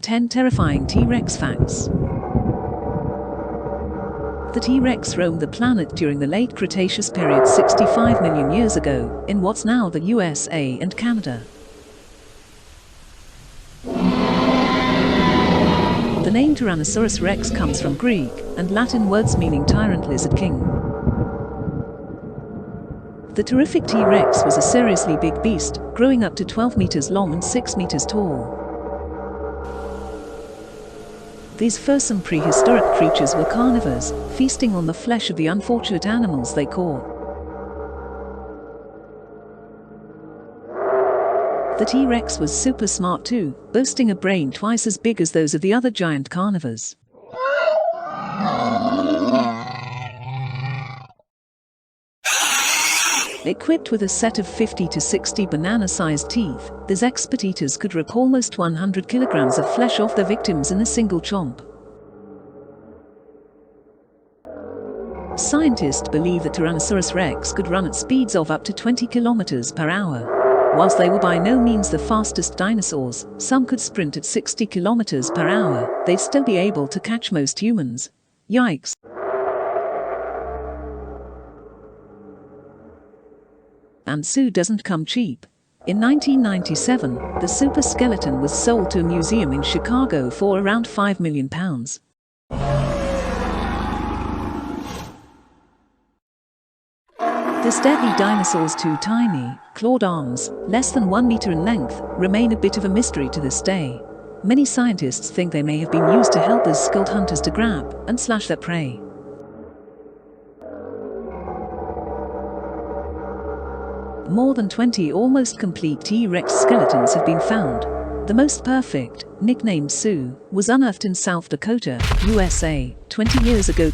10 terrifying T-Rex facts. The T-Rex roamed the planet during the late Cretaceous period 65 million years ago, in what's now the USA and Canada. The name Tyrannosaurus rex comes from Greek and Latin words meaning tyrant lizard king. The terrific T-Rex was a seriously big beast, growing up to 12 meters long and 6 meters tall. These fearsome prehistoric creatures were carnivores, feasting on the flesh of the unfortunate animals they caught. The T-Rex was super smart too, boasting a brain twice as big as those of the other giant carnivores. Equipped with a set of 50 to 60 banana-sized teeth, these expert eaters could rip almost 100 kilograms of flesh off their victims in a single chomp. Scientists believe that Tyrannosaurus rex could run at speeds of up to 20 kilometers per hour. Whilst they were by no means the fastest dinosaurs, some could sprint at 60 kilometers per hour, they'd still be able to catch most humans. Yikes! And Sue doesn't come cheap. In 1997, the super skeleton was sold to a museum in Chicago for around £5 million. This deadly dinosaur's two tiny, clawed arms, less than 1 meter in length, remain a bit of a mystery to this day. Many scientists think they may have been used to help as skilled hunters to grab and slash their prey. More than 20 almost complete T-Rex skeletons have been found. The most perfect, nicknamed Sue, was unearthed in South Dakota, USA, 20 years ago.